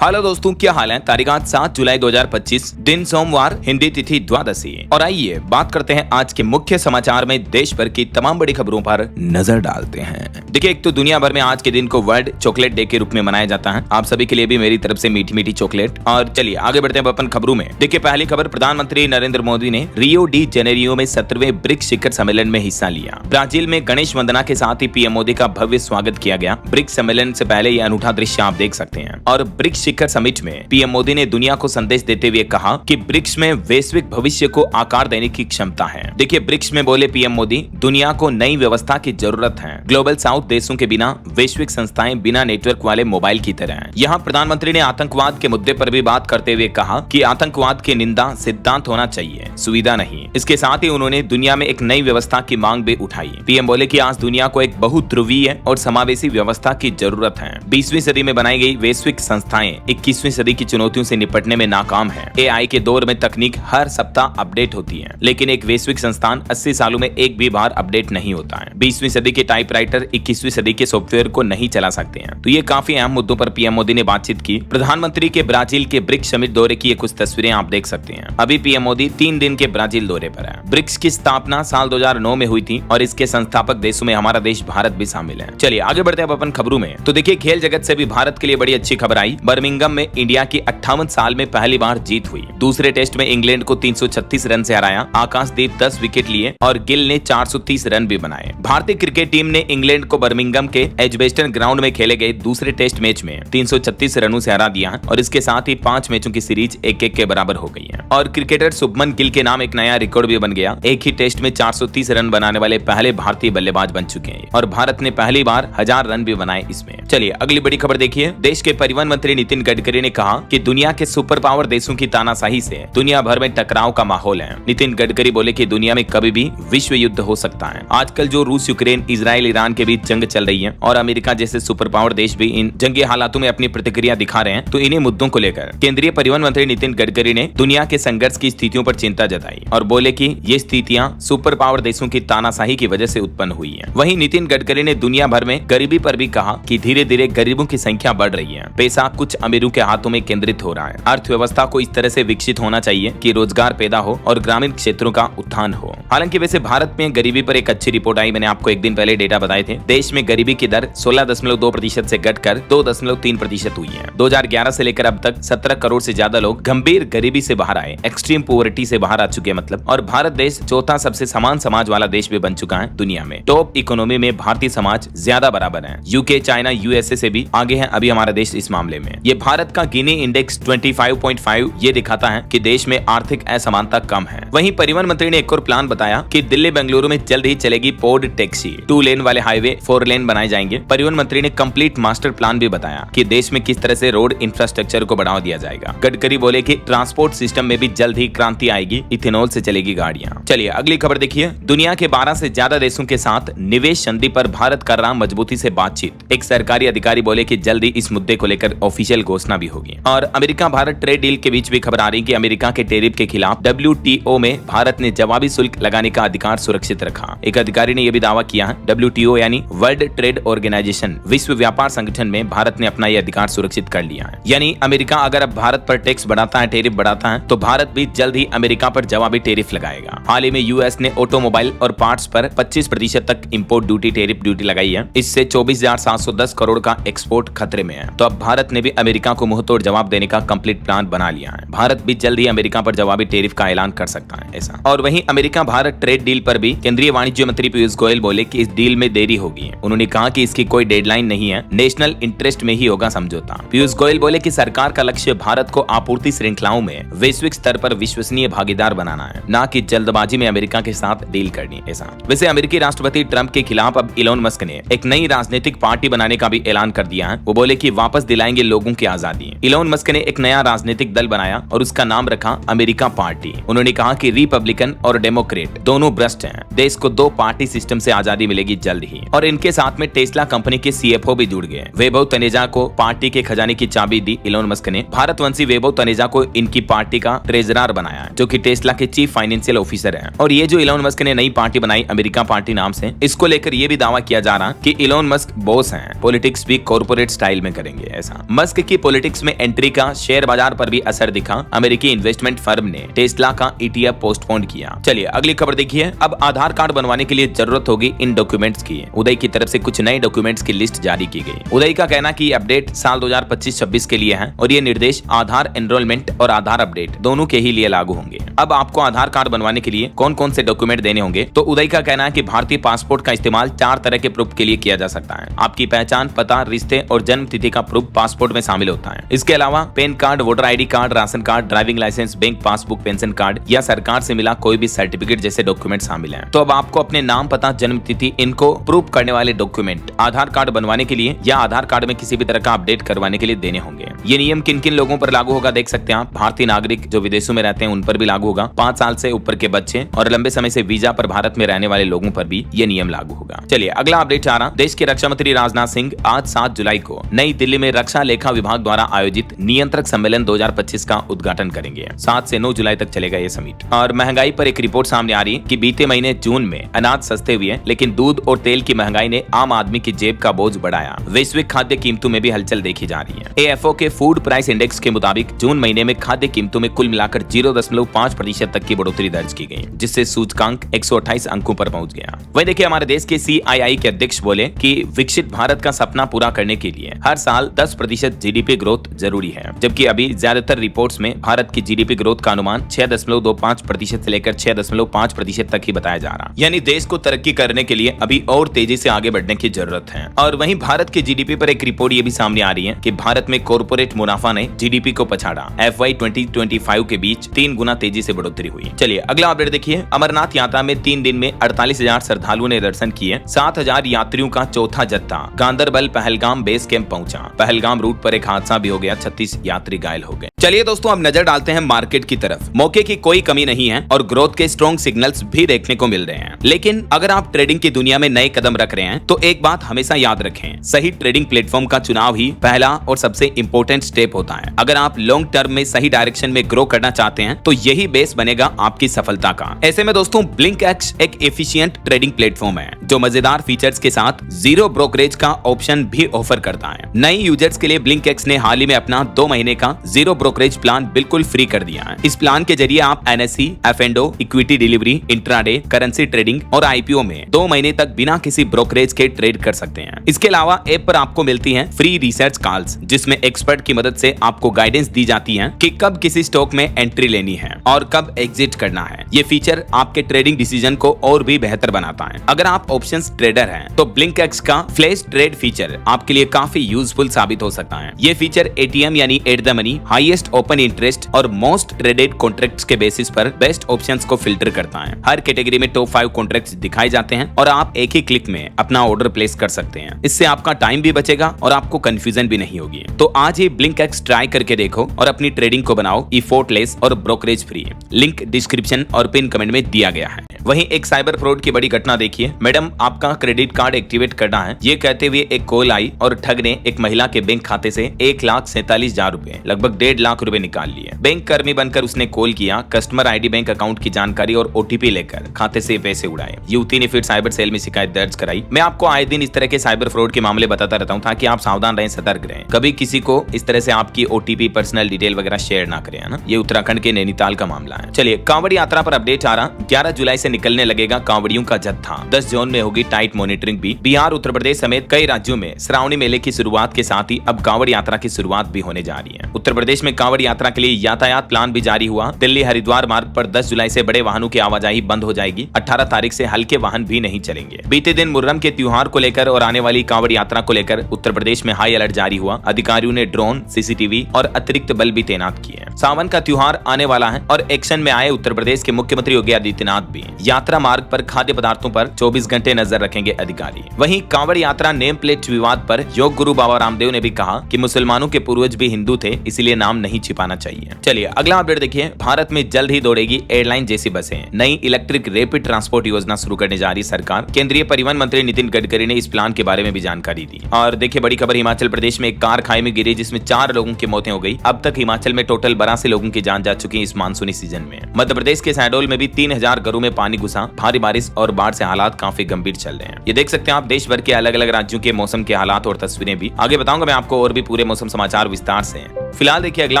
Hello दोस्तों, क्या हाल है। तारीख आज 7 जुलाई 2025, दिन सोमवार, हिंदी तिथि द्वादशी। और आइए बात करते हैं आज के मुख्य समाचार में देश भर की तमाम बड़ी खबरों पर नजर डालते हैं। देखिए, एक तो दुनिया भर में आज के दिन को वर्ल्ड चॉकलेट डे के रूप में मनाया जाता है। आप सभी के लिए भी मेरी तरफ से मीठी मीठी चॉकलेट। और चलिए आगे बढ़ते हैं अपन खबरों में। देखिए, पहली खबर, प्रधानमंत्री नरेंद्र मोदी ने रियो डी जेनेरियो में 17वें ब्रिक्स शिखर सम्मेलन में हिस्सा लिया। ब्राजील में गणेश वंदना के साथ ही पीएम मोदी का भव्य स्वागत किया गया। ब्रिक्स सम्मेलन से पहले यह अनूठा दृश्य आप देख सकते हैं। और ब्रिक्स शिखर समिट में पीएम मोदी ने दुनिया को संदेश देते हुए कहा कि ब्रिक्स में वैश्विक भविष्य को आकार देने की क्षमता है। देखिए, ब्रिक्स में बोले पीएम मोदी, दुनिया को नई व्यवस्था की जरूरत है। ग्लोबल साउथ देशों के बिना वैश्विक संस्थाएं बिना नेटवर्क वाले मोबाइल की तरह हैं। यहाँ प्रधानमंत्री ने आतंकवाद के मुद्दे पर भी बात करते हुए कहा कि आतंकवाद की निंदा सिद्धांत होना चाहिए, सुविधा नहीं। इसके साथ ही उन्होंने दुनिया में एक नई व्यवस्था की मांग भी उठाई। पीएम बोले कि आज दुनिया को एक बहुध्रुवीय और समावेशी व्यवस्था की जरूरत है। 20वीं सदी में बनाई गई वैश्विक संस्थाएं 21वीं सदी की चुनौतियों से निपटने में नाकाम है। एआई के दौर में तकनीक हर सप्ताह अपडेट होती है, लेकिन एक वैश्विक संस्थान 80 सालों में एक भी बार अपडेट नहीं होता है। 20वीं सदी के टाइपराइटर 21वीं सदी के सॉफ्टवेयर को नहीं चला सकते हैं। तो ये काफी अहम मुद्दों पर पीएम मोदी ने बातचीत की। प्रधानमंत्री के ब्राजील के ब्रिक्स समिट दौरे की कुछ तस्वीरें आप देख सकते हैं। अभी पीएम मोदी 3 दिन के ब्राजील दौरे पर है। ब्रिक्स की स्थापना साल 2009 में हुई थी और इसके संस्थापक देशों में हमारा देश भारत भी शामिल है। चलिए आगे बढ़ते हैं अब अपन खबरों में। तो देखिए, खेल जगत से भी भारत के लिए बड़ी अच्छी खबर आई। बर्मिंघम में इंडिया की 58 साल में पहली बार जीत हुई। दूसरे टेस्ट में इंग्लैंड को 336 रन से हराया। आकाशदीप 10 विकेट लिए और गिल ने 430 रन भी बनाए। भारतीय क्रिकेट टीम ने इंग्लैंड को बर्मिंघम के एजबेस्टन ग्राउंड में खेले गए दूसरे टेस्ट मैच में 336 रनों से हरा दिया और इसके साथ ही 5 मैचों की सीरीज 1-1 के बराबर हो गई है। और क्रिकेटर शुभमन गिल के नाम एक नया रिकॉर्ड भी बन गया। एक ही टेस्ट में 430 रन बनाने वाले पहले भारतीय बल्लेबाज बन चुके हैं और भारत ने पहली बार 1000 रन भी बनाए इसमें। चलिए अगली बड़ी खबर देखिए। देश के परिवहन मंत्री नितिन गडकरी ने कहा कि दुनिया के सुपर पावर देशों की तानाशाही से दुनिया भर में टकराव का माहौल है। नितिन गडकरी बोले कि दुनिया में कभी भी विश्व युद्ध हो सकता है। आजकल जो रूस, यूक्रेन, इजराइल, ईरान के बीच जंग चल रही है और अमेरिका जैसे सुपर पावर देश भी इन जंगी हालातों में अपनी प्रतिक्रिया दिखा रहे हैं, तो इन्हीं मुद्दों को लेकर केंद्रीय परिवहन मंत्री नितिन गडकरी ने दुनिया के संघर्ष की स्थितियों पर चिंता जताई और बोले कि ये स्थितियां सुपर पावर देशों की तानाशाही की वजह से उत्पन्न हुई है। वहीं नितिन गडकरी ने दुनिया भर में गरीबी पर भी कहा कि धीरे धीरे गरीबों की संख्या बढ़ रही है। पैसा कुछ अमीरों के हाथों में केंद्रित हो रहा है। अर्थव्यवस्था को इस तरह से विकसित होना चाहिए कि रोजगार पैदा हो और ग्रामीण क्षेत्रों का उत्थान हो। हालांकि वैसे भारत में गरीबी पर एक अच्छी रिपोर्ट आई। मैंने आपको एक दिन पहले डेटा बताए थे। देश में गरीबी की दर 16.2% से घटकर 2.3% हुई है। 2011 से लेकर अब तक 17 करोड़ से ज्यादा लोग गंभीर गरीबी से बाहर आए, एक्सट्रीम पोवर्टी से बाहर आ चुके हैं मतलब। और भारत देश चौथा सबसे समान समाज वाला देश भी बन चुका है दुनिया में। टॉप इकोनॉमी में भारतीय समाज ज्यादा बराबर है। यूके, चाइना, यूएसए से भी आगे है अभी हमारा देश इस मामले में। ये भारत का गिनी इंडेक्स 25.5 ये दिखाता है कि देश में आर्थिक असमानता कम है। वहीं परिवहन मंत्री ने एक और प्लान बताया कि दिल्ली बेंगलुरु में जल्द ही चलेगी पॉड टैक्सी। 2 लेन वाले हाईवे 4 लेन बनाए जाएंगे। परिवहन मंत्री ने कंप्लीट मास्टर प्लान भी बताया कि देश में किस तरह से रोड इंफ्रास्ट्रक्चर को बढ़ावा दिया जाएगा। गडकरी बोले कि ट्रांसपोर्ट सिस्टम में भी जल्द ही क्रांति आएगी, इथेनॉल से चलेगी गाड़ियां। चलिए अगली खबर देखिए। दुनिया के 12 से ज्यादा देशों के साथ निवेश संधि पर भारत कर रहा मजबूती से बातचीत। एक सरकारी अधिकारी बोले कि जल्द ही इस मुद्दे को लेकर ऑफिशियल घोषणा भी होगी। और अमेरिका भारत ट्रेड डील के बीच भी खबर आ रही कि अमेरिका के टैरिफ के खिलाफ WTO में भारत ने जवाबी शुल्क लगाने का अधिकार सुरक्षित रखा। एक अधिकारी ने यह भी दावा किया है WTO यानी वर्ल्ड ट्रेड ऑर्गेनाइजेशन, विश्व व्यापार संगठन में भारत ने अपना यह अधिकार सुरक्षित कर लिया है। यानी अमेरिका अगर अब भारत पर टैक्स बढ़ाता है, टैरिफ बढ़ाता है, तो भारत भी जल्द ही अमेरिका पर जवाबी टैरिफ लगाएगा। हाल ही में यूएस ने ऑटोमोबाइल और पार्ट्स पर 25% तक इंपोर्ट ड्यूटी, टैरिफ ड्यूटी लगाई है। इससे 24,710 करोड़ का एक्सपोर्ट खतरे में है। तो अब भारत ने भी अमेरिका को मुंहतोड़ जवाब देने का कंप्लीट प्लान बना लिया है। भारत भी जल्द ही अमेरिका पर जवाबी टैरिफ का ऐलान कर सकता है ऐसा। और वहीं अमेरिका भारत ट्रेड डील पर भी केंद्रीय वाणिज्य मंत्री पीयूष गोयल बोले कि इस डील में देरी होगी। उन्होंने कहा कि इसकी कोई डेडलाइन नहीं है, नेशनल इंटरेस्ट में ही होगा समझौता। पीयूष गोयल बोले कि सरकार का लक्ष्य भारत को आपूर्ति श्रृंखलाओं में वैश्विक स्तर पर विश्वसनीय भागीदार बनाना है, न कि जल्दबाजी में अमेरिका के साथ डील करनी ऐसा। वैसे अमेरिकी राष्ट्रपति ट्रंप के खिलाफ अब इलोन मस्क ने एक नई राजनीतिक पार्टी बनाने का भी ऐलान कर दिया है। वो बोले कि वापस दिलाएंगे लोगों की आजादी। इलोन मस्क ने एक नया राजनीतिक दल बनाया और उसका नाम रखा अमेरिका पार्टी। उन्होंने कहा कि रिपब्लिकन और डेमोक्रेट दोनों भ्रष्ट हैं। देश को 2 पार्टी सिस्टम से आजादी मिलेगी जल्द ही। और इनके साथ में टेस्ला कंपनी के CFO भी जुड़ गए। वैभव तनेजा को पार्टी के खजाने की चाबी दी इलोन मस्क ने। भारतवंशी वैभव तनेजा को इनकी पार्टी का ट्रेजरर बनाया, जो कि टेस्ला के चीफ फाइनेंशियल ऑफिसर हैं। और ये जो इलोन मस्क ने नई पार्टी बनाई अमेरिका पार्टी नाम से, इसको लेकर ये भी दावा किया जा रहा कि इलोन मस्क बॉस हैं, पॉलिटिक्स भी कॉर्पोरेट स्टाइल में करेंगे ऐसा। मस्क की पॉलिटिक्स में एंट्री का शेयर बाजार पर भी असर दिखा। अमेरिकी इन्वेस्टमेंट फर्म ने टेस्ला का ETF पोस्टपोन किया। चलिए अगली खबर देखिए। अब आधार कार्ड बनवाने के लिए जरूरत होगी इन डॉक्यूमेंट्स की। उदय की तरफ से कुछ नए डॉक्यूमेंट्स की लिस्ट जारी की गई। उदय का कहना कि अपडेट साल 2025-26 के लिए है और ये निर्देश आधार एनरोलमेंट और आधार अपडेट दोनों के ही लिए लागू होंगे। अब आपको आधार कार्ड बनवाने के लिए कौन कौन से डॉक्यूमेंट देने होंगे, तो उदय का कहना है कि भारतीय पासपोर्ट का इस्तेमाल 4 तरह के प्रूफ के लिए किया जा सकता है। आपकी पहचान, पता, रिश्ते और जन्म तिथि का प्रूफ पासपोर्ट में शामिल होता है। इसके अलावा PAN card, voter ID card, ration card, driving licence, bank passbook, pension card या सरकार से मिला कोई भी सर्टिफिकेट जैसे डॉक्यूमेंट शामिल हैं। तो अब आपको अपने नाम, पता, जन्म तिथि इनको प्रूफ करने वाले डॉक्यूमेंट आधार कार्ड बनवाने के लिए या आधार कार्ड में किसी भी तरह का अपडेट करवाने के लिए देने होंगे। ये नियम किन किन लोगों पर लागू होगा देख सकते हैं आप। भारतीय नागरिक जो विदेशों में रहते हैं उन पर भी लागू होगा। 5 साल से ऊपर के बच्चे और लंबे समय से वीजा पर भारत में रहने वाले लोगों पर भी ये नियम लागू होगा। चलिए अगला अपडेट आ रहा। देश के रक्षा मंत्री राजनाथ सिंह आज 7 जुलाई को नई दिल्ली में रक्षा लेखा विभाग द्वारा आयोजित नियंत्रक सम्मेलन 2025 का उद्घाटन करेंगे। 7 से 9 जुलाई तक चलेगा ये समिट। और महंगाई पर एक रिपोर्ट सामने आ रही है कि बीते महीने जून में अनाज सस्ते हुए, लेकिन दूध और तेल की महंगाई ने आम आदमी की जेब का बोझ बढ़ाया। वैश्विक खाद्य कीमतों में भी हलचल देखी जा रही है। AFO के फूड प्राइस इंडेक्स के मुताबिक जून महीने में खाद्य कीमतों में कुल मिलाकर 0.5% तक की बढ़ोतरी दर्ज की गई, जिससे सूचकांक 128 अंकों पर पहुंच गया। वहीं देखिए हमारे देश के CII के अध्यक्ष बोले कि विकसित भारत का सपना पूरा करने के लिए हर साल 10% GDP ग्रोथ जरूरी है, जबकि अभी ज्यादातर रिपोर्ट्स में भारत की GDP ग्रोथ का अनुमान 6.25% से लेकर 6.5% तक ही बताया जा रहा। यानी देश को तरक्की करने के लिए अभी और तेजी से आगे बढ़ने की जरूरत है। और वहीं भारत के GDP पर एक रिपोर्ट ये भी सामने आ रही है कि भारत में कॉर्पोरेट मुनाफा ने GDP को पछाड़ा। FY 2025 के बीच 3 गुना तेजी से बढ़ोतरी हुई। चलिए अगला अपडेट देखिए। अमरनाथ यात्रा में 3 दिन में 48,000 श्रद्धालुओं ने दर्शन किए। 7,000 यात्रियों का चौथा जत्था गांदरबल पहलगाम बेस कैंप पहुंचा। पहलगाम रूट पर एक हादसा भी हो गया, 36 यात्री घायल हो गए। चलिए दोस्तों अब नजर डालते हैं मार्केट की तरफ। मौके की कोई कमी नहीं है और ग्रोथ के स्ट्रॉन्ग सिग्नल्स भी देखने को मिल रहे हैं। लेकिन अगर आप ट्रेडिंग की दुनिया में नए कदम रख रहे हैं तो एक बात हमेशा याद रखें, सही ट्रेडिंग प्लेटफॉर्म का चुनाव ही पहला और सबसे इंपॉर्टेंट स्टेप होता है। अगर आप लॉन्ग टर्म में सही डायरेक्शन में ग्रो करना चाहते हैं तो यही बेस बनेगा आपकी सफलता का। ऐसे में दोस्तों BlinkX एक एफिशिएंट ट्रेडिंग प्लेटफॉर्म है जो मजेदार फीचर्स के साथ जीरो ब्रोकरेज का ऑप्शन भी ऑफर करता है। नए यूजर्स के लिए BlinkX ने हाल ही में अपना 2 महीने का जीरो ब्रोकरेज प्लान बिल्कुल फ्री कर दिया है। इस प्लान के जरिए आप NSE, F&O, equity delivery, intraday, currency trading और IPO में 2 महीने तक बिना किसी ब्रोकरेज के ट्रेड कर सकते हैं। इसके अलावा ऐप पर आपको मिलती हैं फ्री रिसर्च कॉल्स, जिसमें एक्सपर्ट की मदद से आपको गाइडेंस दी जाती है कि कब किसी स्टॉक में एंट्री लेनी है और कब एग्जिट करना है। ये फीचर आपके ट्रेडिंग डिसीजन को और भी बेहतर बनाता है। अगर आप ऑप्शंस ट्रेडर हैं तो BlinkX का फ्लैश ट्रेड फीचर आपके लिए काफी यूजफुल साबित हो सकता है। ये फीचर ATM यानी at the money, highest open interest और मोस्ट ट्रेडेड कॉन्ट्रैक्ट्स के बेसिस पर बेस्ट ऑप्शंस को फिल्टर करता है। हर कैटेगरी में टॉप 5 कॉन्ट्रैक्ट्स दिखाए जाते हैं और आप एक ही क्लिक में अपना ऑर्डर प्लेस कर सकते हैं। इससे आपका टाइम भी बचेगा और आपको कंफ्यूजन भी नहीं होगी। तो आज ही BlinkX ट्राई करके देखो और अपनी ट्रेडिंग को बनाओ एफर्टलेस और ब्रोकरेज फ्री। लिंक डिस्क्रिप्शन और पिन कमेंट में दिया गया है। वहीं एक साइबर फ्रॉड की बड़ी घटना देखिए। मैडम आपका क्रेडिट कार्ड एक्टिवेट करना है, ये कहते हुए एक कॉल आई और ठग ने एक महिला के बैंक खाते से 1,47,000 रुपए, लगभग 1.5 लाख रुपए निकाल लिए। बैंक कर्मी बनकर उसने कॉल किया, कस्टमर ID, बैंक अकाउंट की जानकारी और OTP लेकर खाते से पैसे उड़ाए। युवती ने फिर साइबर सेल में शिकायत दर्ज कराई। मैं आपको आए दिन इस तरह के साइबर फ्रॉड के मामले बताता रहता हूँ ताकि आप सावधान रहें, सतर्क रहें। कभी किसी को इस तरह से आपकी OTP, पर्सनल डिटेल वगैरह शेयर ना करें, है ना। ये उत्तराखंड के नैनीताल का मामला है। चलिए कांवड़ यात्रा पर अपडेट आ रहा। 11 जुलाई से निकलने लगेगा कांवड़ियों का जत्था। 10 जोन में होगी टाइट मॉनिटरिंग भी। बिहार, उत्तर प्रदेश समेत कई राज्यों में श्रावणी मेले की शुरुआत के साथ ही अब कांवड़ यात्रा की शुरुआत भी होने जा रही है। उत्तर प्रदेश में कांवड़ यात्रा के लिए यातायात प्लान भी जारी हुआ। दिल्ली हरिद्वार मार्ग पर 10 जुलाई से बड़े वाहनों की आवाजाही बंद हो जाएगी। 18 तारीख से हल्के वाहन भी नहीं चलेंगे। बीते दिन मुहर्रम के त्योहार को लेकर और आने वाली कांवड़ यात्रा को लेकर उत्तर प्रदेश में हाई अलर्ट जारी हुआ। अधिकारियों ने ड्रोन, CCTV और अतिरिक्त बल भी तैनात किए। सावन का त्योहार आने वाला है और एक्शन में आए उत्तर प्रदेश के मुख्यमंत्री योगी आदित्यनाथ भी यात्रा मार्ग पर खाद्य पदार्थों पर 24 घंटे नजर रखेंगे अधिकारी। वहीं कांवड़ यात्रा नेम प्लेट विवाद पर योग गुरु बाबा रामदेव ने भी कहा कि मुसलमानों के पूर्वज भी हिंदू थे, इसलिए नाम नहीं छिपाना चाहिए। चलिए अगला अपडेट देखिए। भारत में जल्द ही दौड़ेगी एयरलाइन जैसी बसें। नई इलेक्ट्रिक रैपिड ट्रांसपोर्ट योजना शुरू करने जा रही सरकार। केंद्रीय परिवहन मंत्री नितिन गडकरी ने इस प्लान के बारे में भी जानकारी दी। और देखिए बड़ी खबर, हिमाचल प्रदेश में एक कार खाई में गिरी जिसमें 4 लोगों की मौतें हो गई। अब तक हिमाचल में टोटल 82 लोगों की जान जा चुकी है इस मानसूनी सीजन में। मध्य प्रदेश के शहडोल में भी 3000 घरों में पानी पानी घुसा, भारी बारिश और बाढ़ से हालात काफी गंभीर चल रहे हैं। ये देख सकते हैं आप देश भर के अलग अलग राज्यों के मौसम के हालात और तस्वीरें भी आगे बताऊंगा मैं आपको, और भी पूरे मौसम समाचार विस्तार से। फिलहाल देखिए अगला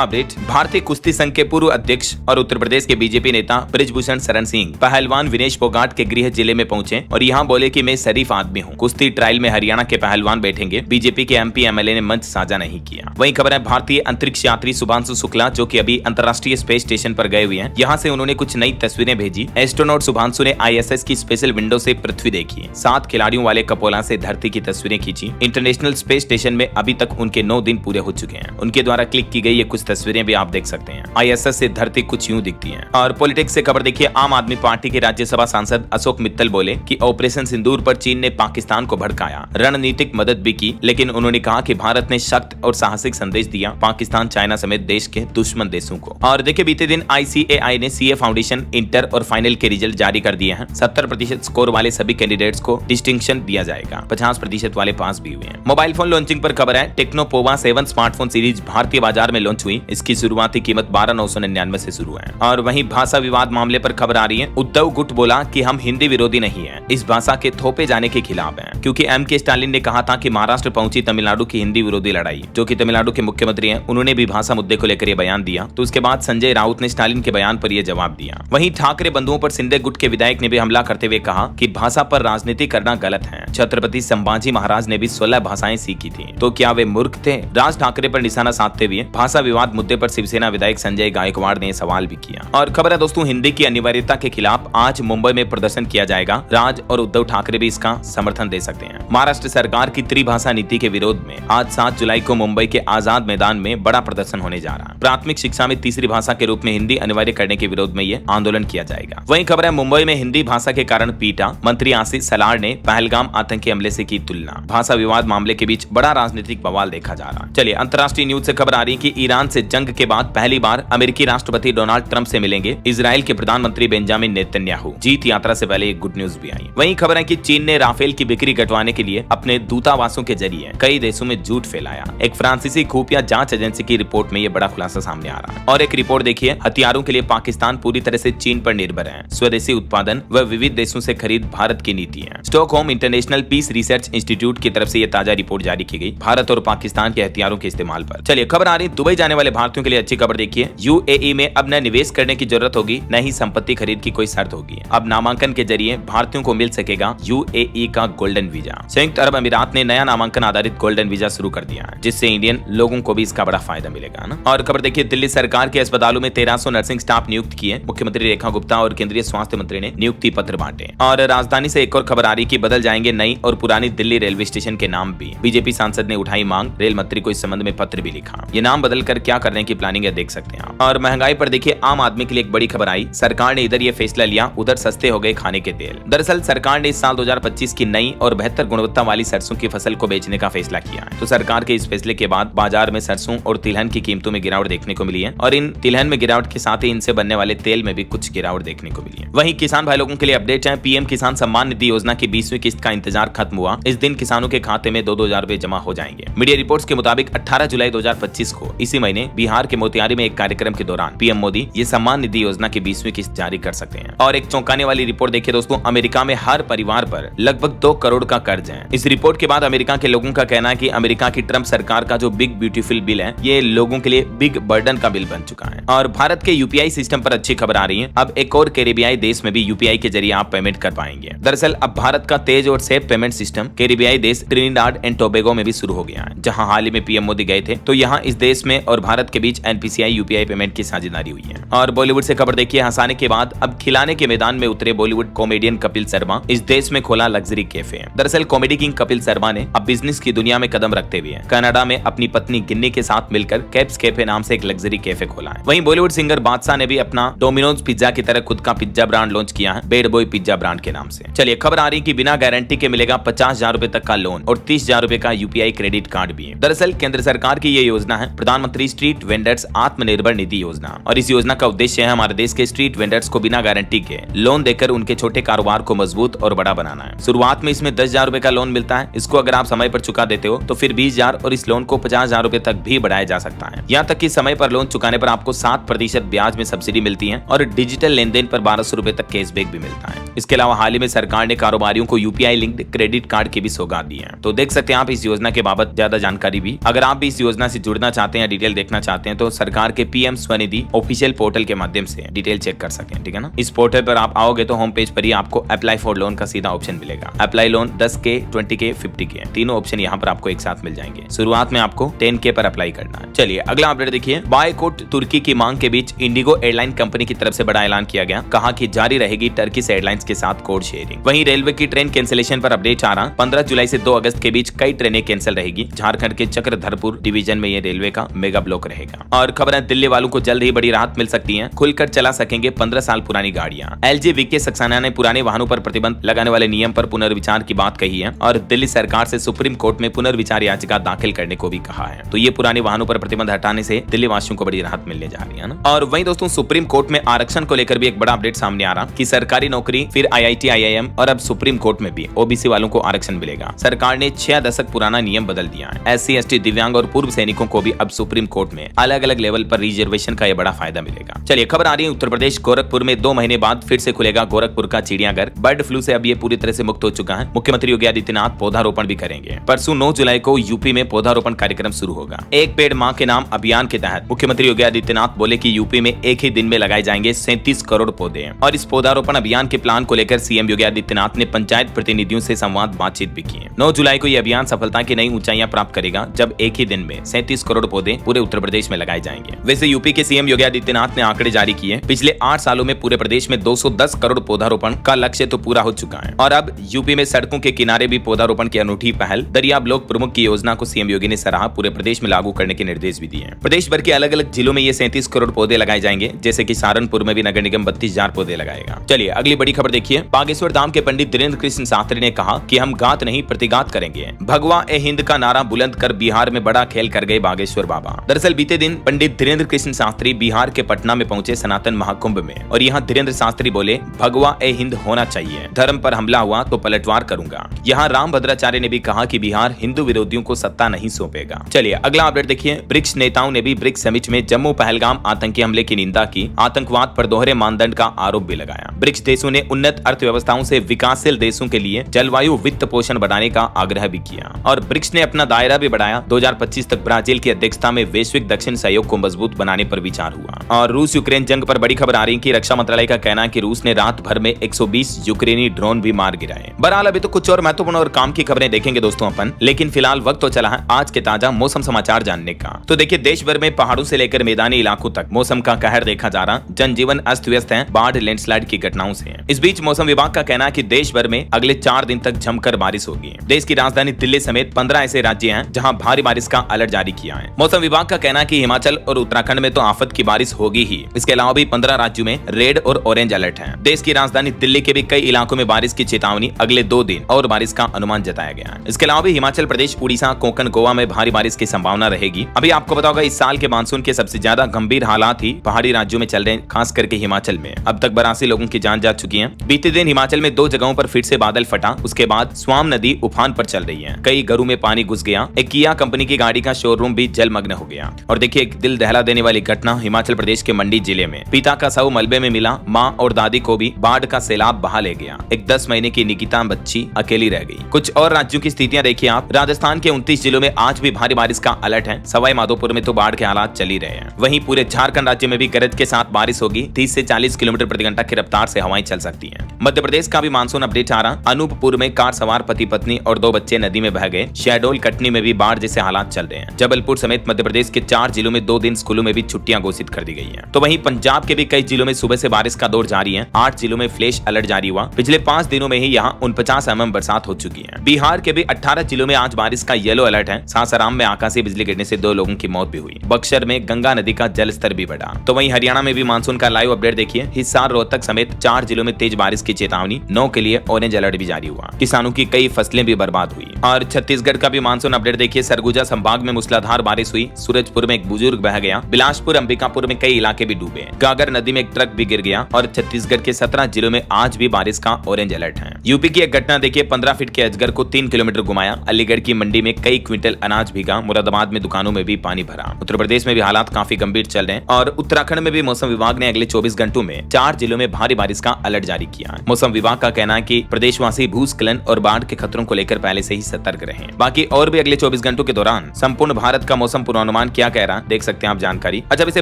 अपडेट। भारतीय कुश्ती संघ के पूर्व अध्यक्ष और उत्तर प्रदेश के बीजेपी नेता ब्रिजभूषण शरण सिंह पहलवान विनेश फोगाट के गृह जिले में पहुंचे और यहां बोले कि मैं शरीफ आदमी हूं। कुश्ती ट्रायल में हरियाणा के पहलवान बैठेंगे। बीजेपी के एमपी एमएलए ने मंच साझा नहीं किया। वहीं खबर है भारतीय अंतरिक्ष यात्री शुभांशु शुक्ला जो कि अभी अंतर्राष्ट्रीय स्पेस स्टेशन पर गए हुए हैं, यहां से उन्होंने कुछ नई तस्वीरें भेजी। एस्ट्रोनॉट शुभांशु ने ISS की स्पेशल विंडो से पृथ्वी देखी, 7 खिलाड़ियों वाले कपोला से धरती की तस्वीरें खींची। इंटरनेशनल स्पेस स्टेशन में अभी तक उनके 9 दिन पूरे हो चुके हैं। उनके द्वारा क्लिक की गई ये कुछ तस्वीरें भी आप देख सकते हैं। ISS से धरती कुछ यूं दिखती है। और पॉलिटिक्स से खबर देखिए। आम आदमी पार्टी के राज्यसभा सांसद अशोक मित्तल बोले कि ऑपरेशन सिंदूर पर चीन ने पाकिस्तान को भड़काया, रणनीतिक मदद भी की, लेकिन उन्होंने कहा कि भारत ने सख्त और साहसिक संदेश दिया पाकिस्तान, चाइना समेत देश के दुश्मन देशों को। और देखिए बीते दिन ICAI ने CA फाउंडेशन इंटर और फाइनल के रिजल्ट जारी कर दिए हैं। 70% स्कोर वाले सभी कैंडिडेट्स को डिस्टिंक्शन दिया जाएगा, 50% वाले पास भी हुए हैं। मोबाइल फोन लॉन्चिंग पर खबर है। टेक्नो पोवा 7 स्मार्टफोन सीरीज भारतीय बाजार में लॉन्च हुई। इसकी शुरुआती कीमत 12,999 से शुरू है। और वहीं भाषा विवाद मामले पर खबर आ रही है। उद्धव गुट बोला कि हम हिंदी विरोधी नहीं है, इस भाषा के थोपे जाने के खिलाफ हैं, क्योंकि MK स्टालिन ने कहा था कि महाराष्ट्र पहुंची तमिलनाडु की हिंदी विरोधी लड़ाई। जो कि तमिलनाडु के मुख्यमंत्री हैं, उन्होंने भी भाषा मुद्दे को लेकर यह बयान दिया। तो उसके बाद संजय राउत ने स्टालिन के बयान पर यह जवाब दिया। वहीं ठाकरे बंधुओं पर शिंदे गुट के विधायक ने भी हमला करते हुए कहा कि भाषा पर राजनीति करना गलत है। छत्रपति संभाजी महाराज ने भी 16 भाषाएं सीखी थी, तो क्या वे मूर्ख थे? राज ठाकरे पर निशाना साधते हुए भाषा विवाद मुद्दे पर शिवसेना विधायक संजय गायकवाड़ ने सवाल भी किया। और खबर है दोस्तों, हिंदी की अनिवार्यता के खिलाफ आज मुंबई में प्रदर्शन किया जाएगा। राज और उद्धव ठाकरे भी इसका समर्थन दे सकते हैं। महाराष्ट्र सरकार की त्रिभाषा नीति के विरोध में आज 7 जुलाई को मुंबई के आजाद मैदान में बड़ा प्रदर्शन होने जा रहा है। प्राथमिक शिक्षा में तीसरी भाषा के रूप में हिंदी अनिवार्य करने के विरोध में यह आंदोलन किया जाएगा। वहीं खबर है मुंबई में हिंदी भाषा के कारण पीटा। मंत्री आशीष सलार ने पहलगाम आतंकी हमले से की तुलना। भाषा विवाद मामले के बीच बड़ा राजनीतिक बवाल देखा जा रहा है। चलिए अंतर्राष्ट्रीय न्यूज से खबर आ रही है कि ईरान से जंग के बाद पहली बार अमेरिकी राष्ट्रपति डोनाल्ड ट्रंप से मिलेंगे इजराइल के प्रधानमंत्री बेंजामिन नेतन्याहू। जीत यात्रा से पहले एक गुड न्यूज भी आई। वहीं खबर है कि चीन ने राफेल की बिक्री घटवाने के लिए अपने दूतावासों के जरिए कई देशों में झूठ फैलाया। एक फ्रांसीसी खुफिया जांच एजेंसी की रिपोर्ट में ये बड़ा खुलासा सामने आ रहा है। और एक रिपोर्ट देखिए, हथियारों के लिए पाकिस्तान पूरी तरह से चीन पर निर्भर है। स्वदेशी उत्पादन व विविध देशों से खरीद भारत की नीति है। Stockholm International Peace Research Institute की तरफ से यह ताजा रिपोर्ट जारी की गई भारत और पाकिस्तान के हथियारों के इस्तेमाल पर। चलिए खबर आ रही दुबई जाने वाले भारतीयों के लिए अच्छी खबर देखिए। UAE में अब न निवेश करने की जरूरत होगी, न ही संपत्ति खरीद की कोई शर्त होगी। अब नामांकन के जरिए भारतीयों को मिल सकेगा UAE का गोल्डन वीजा। संयुक्त अरब अमीरात ने नया नामांकन आधारित गोल्डन वीजा शुरू कर दिया है, जिससे इंडियन लोगों को भी इसका बड़ा फायदा मिलेगा ना। और खबर देखिए, दिल्ली सरकार के अस्पतालों में 1300 नर्सिंग स्टाफ नियुक्त किए। मुख्यमंत्री रेखा गुप्ता और केंद्रीय स्वास्थ्य मंत्री ने नियुक्ति पत्र बांटे। और राजधानी से एक और खबर आ रही कि बदल जाएंगे नई और पुरानी दिल्ली रेलवे स्टेशन के नाम भी। बीजेपी सांसद ने उठाई मांग, रेल मंत्री को इस संबंध में पत्र भी लिखा। ये नाम बदलकर क्या करने की प्लानिंग है देख सकते हैं आप। और महंगाई पर देखिए, आम आदमी के लिए एक बड़ी खबर आई। सरकार ने इधर ये फैसला लिया, उधर सस्ते हो गए खाने के तेल। दरअसल सरकार ने इस साल 2025 की नई और बेहतर गुणवत्ता वाली सरसों की फसल को बेचने का फैसला किया है। तो सरकार के इस फैसले के बाद बाजार में सरसों और तिलहन की कीमतों में गिरावट देखने को मिली है। और इन तिलहन में गिरावट के साथ ही इनसे बनने वाले तेल में भी कुछ गिरावट देखने को मिली है। वहीं किसान भाई लोगों के लिए अपडेट है। PM किसान सम्मान निधि योजना की 20वीं किस्त का इंतजार खत्म हुआ। इस दिन किसानों के खाते में 2-2 हजार रुपए जमा हो जाएंगे। मीडिया रिपोर्ट्स के मुताबिक 18 जुलाई 2025 को इसी महीने बिहार के मोतिहारी में एक कार्यक्रम के दौरान PM मोदी ये सम्मान निधि योजना की 20वीं किस्त जारी कर सकते हैं। और एक चौंकाने वाली रिपोर्ट देखिए दोस्तों, अमेरिका में हर परिवार पर लगभग 2 करोड़ का कर्ज है। इस रिपोर्ट के बाद अमेरिका के लोगों का कहना है कि अमेरिका की ट्रंप सरकार का जो बिग ब्यूटीफुल बिल है, ये लोगों के लिए बिग बर्डन का बिल बन चुका है। और भारत के UPI सिस्टम पर अच्छी खबर आ रही है। अब एक और कैरिबियाई देश में भी UPI के जरिए आप पेमेंट कर पाएंगे। दरअसल अब भारत का तेज और सेफ पेमेंट सिस्टम कैरिबियाई देश ट्रिनिडाड एंड टोबैगो में भी शुरू हो गया है, जहां हाल ही में PM मोदी गए थे। तो यहाँ इस देश में और भारत के बीच NPCI UPI पेमेंट की साझेदारी हुई है। और बॉलीवुड से खबर देखिए, हंसाने के बाद अब खिलाने के मैदान में उतरे बॉलीवुड कॉमेडियन कपिल शर्मा। इस देश में खोला लग्जरी कैफे। दरअसल कॉमेडी किंग कपिल शर्मा ने अब बिजनेस की दुनिया में कदम रखते हुए कनाडा में अपनी पत्नी गिन्नी के साथ मिलकर कैप्स कैफे नाम से एक लग्जरी कैफे खोला है। वहीं बॉलीवुड सिंगर बादशाह ने भी अपना डोमिनोज पिज्जा की तरह खुद का पिज्जा ब्रांड लॉन्च किया है, बैड बॉय पिज्जा ब्रांड के नाम से। चलिए खबर आ रही कि बिना गारंटी के मिलेगा 50,000 रुपए तक का लोन और 30,000 रुपए का UPI क्रेडिट कार्ड भी है। दरअसल केंद्र सरकार की ये योजना है प्रधानमंत्री स्ट्रीट वेंडर्स आत्मनिर्भर निधि योजना। और इस योजना का उद्देश्य है हमारे देश के स्ट्रीट वेंडर्स को बिना गारंटी के लोन देकर उनके छोटे कारोबार को मजबूत और बड़ा बनाना है। शुरुआत में इसमें 10,000 रुपए का लोन मिलता है। इसको अगर आप समय पर चुका देते हो तो फिर 20,000 और इस लोन को 50,000 रुपए तक भी बढ़ाया जा सकता है। यहाँ तक कि समय पर लोन चुकाने पर आपको 7% ब्याज में सब्सिडी मिलती है और डिजिटल लेन देन पर 1,200 रुपए तक कैशबैक भी मिलता है। इसके अलावा हाल ही में सरकार ने कारोबारियों को यूपीआई लिंक्ड क्रेडिट कार्ड की भी सौगात दी है। तो देख सकते हैं आप इस योजना के बाबत ज्यादा जानकारी भी, अगर आप भी इस योजना से जुड़ना चाहते हैं, डिटेल देखना चाहते हैं, तो सरकार के पीएम स्वनिधि ऑफिशियल पोर्टल के माध्यम से डिटेल चेक कर सकें, ठीक है ना। इस पोर्टल पर आप आओगे तो होम पेज पर ही आपको अप्लाई फॉर लोन का सीधा ऑप्शन मिलेगा। Apply loan 10K, 20K, 50K तीनों ऑप्शन यहाँ पर आपको एक साथ मिल जाएंगे। शुरुआत में आपको 10K पर अप्लाई करना है। चलिए अगला अपडेट देखिए। बायकॉट तुर्की की मांग के बीच इंडिगो एयरलाइन कंपनी की तरफ से बड़ा ऐलान किया गया। कहा कि जारी रहेगी टर्किश एयरलाइंस के साथ कोड शेयरिंग। वहीं रेलवे की ट्रेन कैंसिलेशन पर अपडेट आ रहा। 15 जुलाई से 2 अगस्त के बीच कई ट्रेनें कैंसिल रहेगी। झारखंड के चक्रधरपुर डिवीजन में ये रेलवे का मेगा ब्लॉक रहेगा। और खबर है दिल्ली वालों को जल्द ही बड़ी राहत मिल सकती है। खुलकर चला सकेंगे 15 साल पुरानी गाड़ियां। एलजी वीके सक्सेना ने पुराने वाहनों पर प्रतिबंध लगाने वाले नियम पर पुनर्विचार की बात कही है और दिल्ली सरकार से सुप्रीम कोर्ट में पुनर्विचार याचिका दाखिल करने को भी कहा है। तो ये पुराने वाहनों पर प्रतिबंध हटाने से दिल्ली वासियों को बड़ी राहत मिलने जा रही है ना। और वहीं दोस्तों सुप्रीम कोर्ट में आरक्षण को लेकर भी एक बड़ा अपडेट सामने आ रहा कि सरकारी नौकरी, फिर IIT, IIM और अब सुप्रीम कोर्ट में भी ओबीसी वालों को आरक्षण मिलेगा। सरकार ने 6 दशक पुराना नियम बदल दिया है। SC, ST, दिव्यांग और पूर्व सैनिकों को भी अब सुप्रीम कोर्ट में अलग अलग लेवल पर रिजर्वेशन का यह बड़ा फायदा मिलेगा। चलिए खबर आ रही है उत्तर प्रदेश गोरखपुर में 2 महीने बाद फिर से खुलेगा गोरखपुर का चिड़ियाघर। बर्ड फ्लू से अब ये पूरी तरह से मुक्त हो चुका है। मुख्यमंत्री योगी आदित्यनाथ पौधारोपण भी करेंगे। परसों 9 जुलाई को यूपी में पौधारोपण कार्यक्रम शुरू होगा। एक पेड़ मां के नाम अभियान के तहत मुख्यमंत्री योगी आदित्यनाथ बोले कि यूपी में एक ही दिन में लगाए जाएंगे 37 करोड़ पौधे। और इस पौधारोपण अभियान के प्लान को लेकर सीएम योगी आदित्यनाथ ने पंचायत प्रतिनिधियों से संवाद बातचीत भी की। 9 जुलाई को यह अभियान सफलता की नई ऊंचाइयां प्राप्त करेगा, जब एक ही दिन में 37 करोड़ पौधे पूरे उत्तर प्रदेश में लगाए जाएंगे। वैसे यूपी के सीएम योगी आदित्यनाथ ने आंकड़े जारी किए। पिछले 8 सालों में पूरे प्रदेश में 210 करोड़ पौधारोपण का लक्ष्य तो पूरा हो चुका है। और अब यूपी में सड़कों के किनारे भी पौधारोपण की अनूठी पहल। दरिया ब्लॉक प्रमुख की योजना को सीएम योगी ने सराहा। पूरे प्रदेश में लागू करने के निर्देश भी दिए। प्रदेश भर के अलग अलग जिलों में ये 37 करोड़ पौधे लगाए जाएंगे। जैसे कि सहारनपुर में भी नगर निगम 32,000 पौधे लगाएगा। चलिए अगली बड़ी खबर देखिए। बागेश्वर धाम के पंडित धीरेन्द्र कृष्ण शास्त्री ने कहा कि हम घात नहीं प्रतिघात करेंगे। भगवा ए हिंद का नारा बुलंद कर बिहार में बड़ा खेल कर गए बागेश्वर बाबा। दरअसल बीते दिन पंडित धीरेन्द्र कृष्ण शास्त्री बिहार के पटना में पहुंचे सनातन महाकुंभ में और यहाँ धीरेन्द्र शास्त्री बोले भगवा ए हिंद होना चाहिए। धर्म पर हमला हुआ तो पलटवार करूंगा। यहाँ राम भद्राचार्य ने भी कहा कि बिहार हिंदू विरोधियों को सत्ता नहीं सौंपेगा। चलिए अगला अपडेट देखिए। ब्रिक्स नेताओं ने भी ब्रिक्स समिट में जम्मू पहलगाम आतंकी हमले की निंदा की। आतंकवाद पर दोहरे मानदंड का आरोप भी लगाया। ब्रिक्स देशों ने उन्नत अर्थव्यवस्थाओं से विकासशील देशों के लिए जलवायु वित्त पोषण बढ़ाने का आग्रह भी किया। और ब्रिक्स ने अपना दायरा भी बढ़ाया। 2025 तक ब्राजील की अध्यक्षता में वैश्विक दक्षिण सहयोग को मजबूत बनाने पर विचार हुआ। और रूस यूक्रेन जंग पर बड़ी खबर आ रही कि रक्षा मंत्रालय का कहना है कि रूस ने रात भर में 120 यूक्रेनी ड्रोन भी मार गिराए। बहरहाल अभी तो कुछ और महत्वपूर्ण और काम की खबरें देखेंगे दोस्तों अपन, लेकिन फिलहाल वक्त तो चला है आज के ताजा मौसम समाचार जानने का। तो देखिए देश भर में पहाड़ों से लेकर मैदानी इलाकों तक मौसम का कहर देखा जा रहा। जनजीवन अस्त व्यस्त है बाढ़ लैंडस्लाइड की घटनाओं से। इस बीच मौसम विभाग का कहना है कि देश भर में अगले 4 दिन तक जमकर बारिश होगी। देश की राजधानी दिल्ली समेत 15 ऐसे राज्य हैं जहां भारी बारिश का अलर्ट जारी किया है। मौसम विभाग का कहना है कि हिमाचल और उत्तराखंड में तो आफत की बारिश होगी ही। इसके अलावा भी 15 राज्यों में रेड और ऑरेंज अलर्ट है। देश की राजधानी दिल्ली के भी कई इलाकों में बारिश की चेतावनी, अगले 2 दिन और बारिश का अनुमान जताया गया है। इसके अलावा भी हिमाचल प्रदेश, उड़ीसा, कोंकण, गोवा में भारी बारिश की संभावना रहेगी। अभी आपको पता होगा इस साल के मानसून के सबसे ज्यादा गंभीर हालात ही पहाड़ी राज्यों में चल रहे हैं, खास करके हिमाचल में। अब तक 82 लोगों की जान जा चुकी है। बीते दिन हिमाचल में 2 जगहों पर फिर से बादल फटा। उसके बाद स्वाम नदी उफान पर चल रही है। कई घरों में पानी घुस गया। एक किया कंपनी की गाड़ी का शोरूम भी जलमग्न हो गया। और देखिए एक दिल दहला देने वाली घटना हिमाचल प्रदेश के मंडी जिले में। पिता का शव मलबे में मिला। माँ और दादी को भी बाढ़ का सैलाब बहा ले गया। एक 10 महीने की निकिता बच्ची अकेली रह गई। कुछ और राज्यों की स्थितियां देखिए आप। राजस्थान के 29 जिलों में आज भी भारी बारिश का अलर्ट है। सवाई माधोपुर में तो बाढ़ के हालात चल ही रहे हैं। वहीं पूरे झारखंड राज्य में भी गरज के साथ बारिश होगी। 30 से 40 किलोमीटर प्रति घंटा की रफ्तार से हवाएं चल सकती हैं। मध्य प्रदेश का भी मानसून अपडेट आ रहा। अनूपपुर में कार सवार पति पत्नी और 2 बच्चे नदी में बह गए। शहडोल कटनी में भी बाढ़ जैसे हालात चल रहे हैं। जबलपुर समेत मध्य प्रदेश के 4 जिलों में 2 दिन स्कूलों में भी छुट्टियां घोषित कर दी गई हैं। तो वहीं पंजाब के भी कई जिलों में सुबह से बारिश का दौर जारी है। 8 जिलों में फ्लैश अलर्ट जारी हुआ। पिछले 5 दिनों में ही यहाँ 49 mm बरसात हो चुकी है। बिहार के भी 18 जिलों में आज बारिश का येलो अलर्ट है। सासाराम में आकाशीय बिजली गिरने से 2 लोगों की मौत भी हुई। बक्सर में गंगा नदी का जल स्तर भी बढ़ा। तो वहीं हरियाणा में भी मानसून का लाइव अपडेट देखिए। हिसार, रोहतक समेत 4 जिलों में तेज बारिश की चेतावनी। 9 के लिए ऑरेंज अलर्ट भी जारी हुआ। किसानों की कई फसलें भी बर्बाद हुई। और छत्तीसगढ़ का भी मानसून अपडेट देखिए। सरगुजा संभाग में मूसलाधार बारिश हुई। सूरजपुर में एक बुजुर्ग बह गया। बिलासपुर, अंबिकापुर में कई इलाके भी डूबे। गागर नदी में एक ट्रक भी गिर गया। और छत्तीसगढ़ के 17 जिलों में आज भी बारिश का ऑरेंज अलर्ट है। यूपी की एक घटना देखिए। 15 फीट के अजगर को 3 किलोमीटर घुमाया। अलीगढ़ की मंडी में कई क्विंटल अनाज भीगा। मुरादाबाद में दुकानों में भी पानी भरा। उत्तर प्रदेश में भी हालात काफी गंभीर चल रहे हैं। और उत्तराखंड में भी मौसम विभाग ने अगले 24 घंटों में 4 जिलों में में भारी बारिश का अलर्ट जारी किया है। मौसम विभाग का कहना है कि प्रदेशवासी भूस्खलन और बाढ़ के खतरों को लेकर पहले से ही सतर्क रहे। बाकी और भी अगले 24 घंटों के दौरान संपूर्ण भारत का मौसम पूर्वानुमान क्या कह रहा है देख सकते हैं आप जानकारी। अच्छा, इसे